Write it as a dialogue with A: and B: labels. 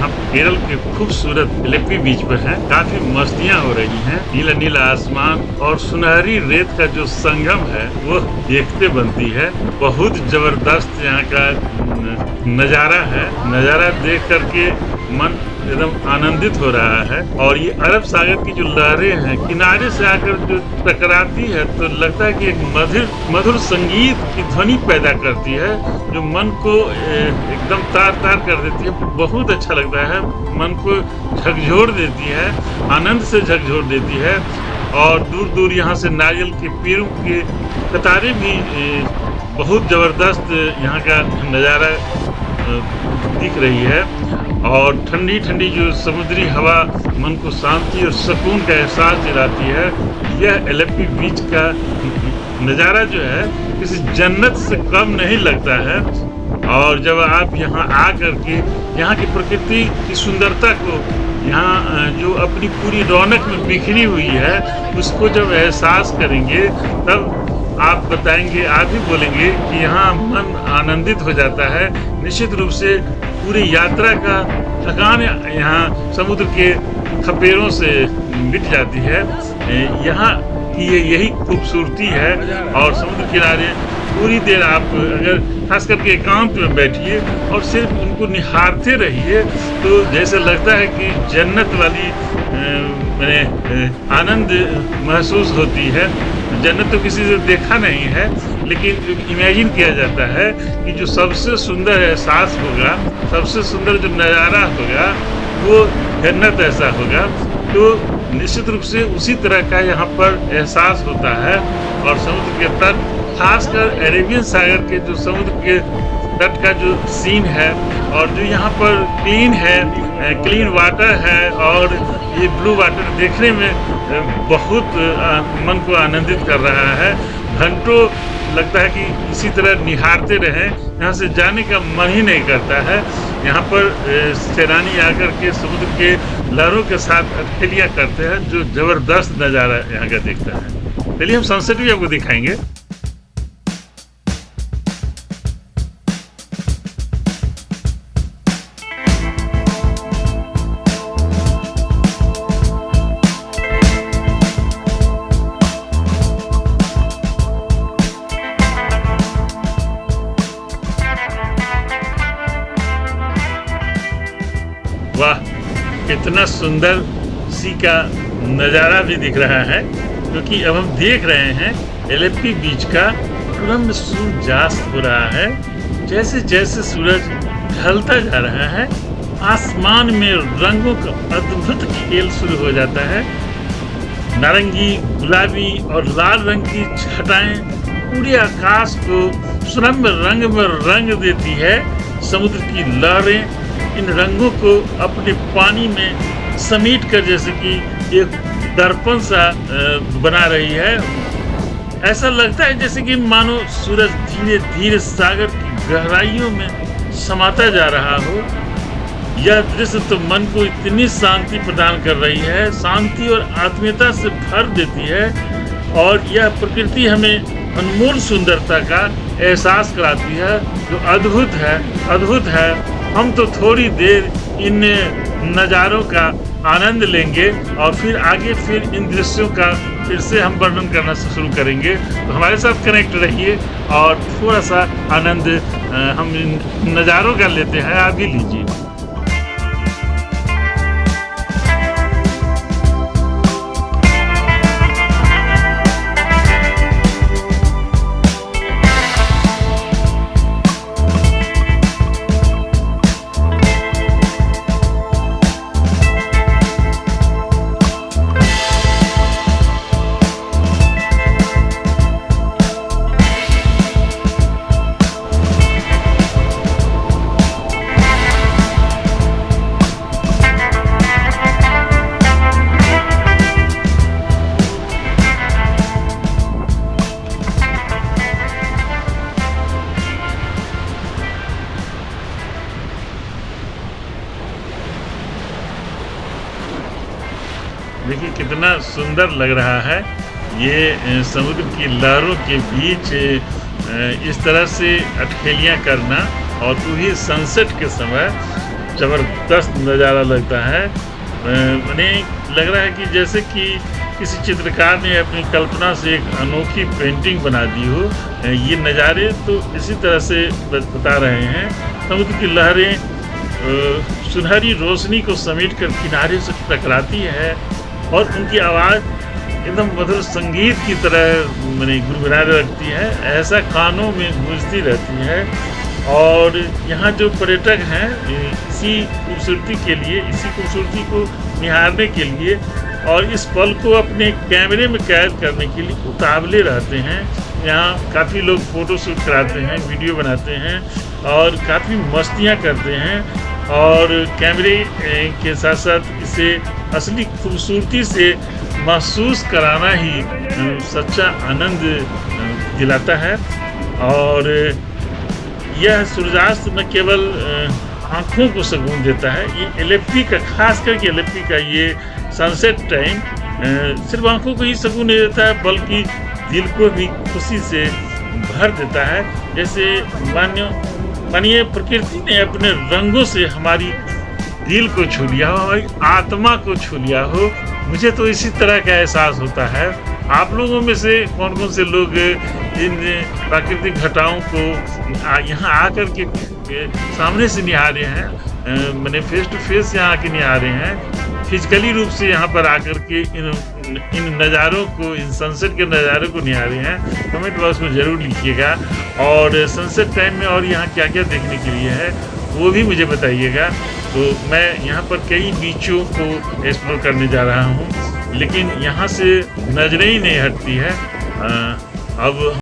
A: यहाँ केरल के खूबसूरत एलेप्पी बीच पर है। काफी मस्तियाँ हो रही हैं। नीला नीला आसमान और सुनहरी रेत का जो संगम है वो देखते बनती है। बहुत जबरदस्त यहाँ का नजारा है। नजारा देख करके मन एकदम आनंदित हो रहा है। और ये अरब सागर की जो लहरें हैं किनारे से आकर जो टकराती है तो लगता है कि एक मधुर संगीत की ध्वनि पैदा करती है जो मन को एकदम तार तार कर देती है। बहुत अच्छा लगता है, मन को झकझोर देती है, आनंद से झकझोर देती है। और दूर दूर यहाँ से नारियल के पेड़ों के कतारें भी बहुत जबरदस्त यहाँ का नज़ारा दिख रही है। और ठंडी ठंडी जो समुद्री हवा मन को शांति और सुकून का एहसास दिलाती है। यह एलेप्पी बीच का नज़ारा जो है किसी जन्नत से कम नहीं लगता है। और जब आप यहाँ आ करके यहाँ की प्रकृति की सुंदरता को, यहाँ जो अपनी पूरी रौनक में बिखरी हुई है, उसको जब एहसास करेंगे तब आप बताएंगे, आप ही बोलेंगे कि यहाँ मन आनंदित हो जाता है। निश्चित रूप से पूरी यात्रा का थकान यहाँ समुद्र के खपेरों से मिट जाती है। यहाँ की यही खूबसूरती है। और समुद्र किनारे पूरी देर आप अगर खास करके एकांत में बैठिए और सिर्फ उनको निहारते रहिए तो जैसे लगता है कि जन्नत वाली आनंद महसूस होती है। जन्नत तो किसी से देखा नहीं है, लेकिन इमेजिन किया जाता है कि जो सबसे सुंदर एहसास होगा, सबसे सुंदर जो नज़ारा होगा वो जन्नत ऐसा होगा। तो निश्चित रूप से उसी तरह का यहाँ पर एहसास होता है। और समुद्र के तट, खासकर अरेबियन सागर के जो समुद्र के तट का जो सीन है और जो यहाँ पर क्लीन वाटर है और ये ब्लू वाटर देखने में बहुत मन को आनंदित कर रहा है। घंटों लगता है कि इसी तरह निहारते रहें, यहाँ से जाने का मन ही नहीं करता है। यहाँ पर सैलानी आकर के समुद्र के लहरों के साथ अटखेलियाँ करते हैं जो ज़बरदस्त नज़ारा यहाँ का दिखता है। चलिए हम सनसेट भी आपको दिखाएंगे। वाह, कितना सुंदर सी का नज़ारा भी दिख रहा है, क्योंकि अब हम देख रहे हैं एलेप्पी बीच का क्रम सूर्यास्त हो रहा है। जैसे जैसे सूरज ढलता जा रहा है आसमान में रंगों का अद्भुत खेल शुरू हो जाता है। नारंगी, गुलाबी और लाल रंग की छटाएं पूरे आकाश को सुनहरे रंग में रंग देती है। समुद्र की लहरें इन रंगों को अपने पानी में समेट कर जैसे कि एक दर्पण सा बना रही है। ऐसा लगता है जैसे कि मानो सूरज धीरे धीरे सागर की गहराइयों में समाता जा रहा हो। यह दृश्य तो मन को इतनी शांति प्रदान कर रही है, शांति और आत्मीयता से भर देती है। और यह प्रकृति हमें अनमोल सुंदरता का एहसास कराती है जो अद्भुत है। हम तो थोड़ी देर इन नज़ारों का आनंद लेंगे और फिर आगे इन दृश्यों का फिर से हम वर्णन करना शुरू करेंगे। तो हमारे साथ कनेक्ट रहिए और थोड़ा सा आनंद हम इन नज़ारों का लेते हैं। आप भी लीजिए। देखिए कितना सुंदर लग रहा है ये समुद्र की लहरों के बीच इस तरह से अटखेलियाँ करना, और वो भी सनसेट के समय। ज़बरदस्त नज़ारा लगता है। मैंने लग रहा है कि जैसे कि किसी चित्रकार ने अपनी कल्पना से एक अनोखी पेंटिंग बना दी हो। ये नज़ारे तो इसी तरह से बता रहे हैं। समुद्र की लहरें सुनहरी रोशनी को समेटकर किनारे से टकराती है और उनकी आवाज़ एकदम मधुर संगीत की तरह माने गुनगुनाने लगती है, ऐसा कानों में गूंजती रहती है। और यहाँ जो पर्यटक हैं इसी खूबसूरती के लिए, इसी खूबसूरती को निहारने के लिए और इस पल को अपने कैमरे में कैद करने के लिए उतावले रहते हैं। यहाँ काफ़ी लोग फ़ोटो शूट कराते हैं, वीडियो बनाते हैं और काफ़ी मस्तियाँ करते हैं और कैमरे के साथ साथ इसे असली खूबसूरती से महसूस कराना ही सच्चा आनंद दिलाता है। और यह सूर्यास्त न केवल आँखों को सुकून देता है, ये एलेप्पी का, खास करके एलेप्पी का ये सनसेट टाइम सिर्फ आँखों को ही सुकून नहीं देता है बल्कि दिल को भी खुशी से भर देता है। जैसे मानिए प्रकृति ने अपने रंगों से हमारी दिल को छू लिया हो, हमारी आत्मा को छू लिया हो। मुझे तो इसी तरह का एहसास होता है। आप लोगों में से कौन कौन से लोग इन प्राकृतिक घटाओं को यहाँ आकर के सामने से निहारे हैं, मैंने फेस टू फेस यहाँ आके निहारे हैं, फिजिकली रूप से यहाँ पर आकर के इन नज़ारों को, इन सनसेट के नज़ारों को निहारे हैं? कमेंट बॉक्स में ज़रूर लिखिएगा। और सनसेट टाइम में और यहाँ क्या क्या देखने के लिए है वो भी मुझे बताइएगा। तो मैं यहाँ पर कई बीचों को एक्सप्लोर करने जा रहा हूँ, लेकिन यहाँ से नजरें ही नहीं हटती है। अब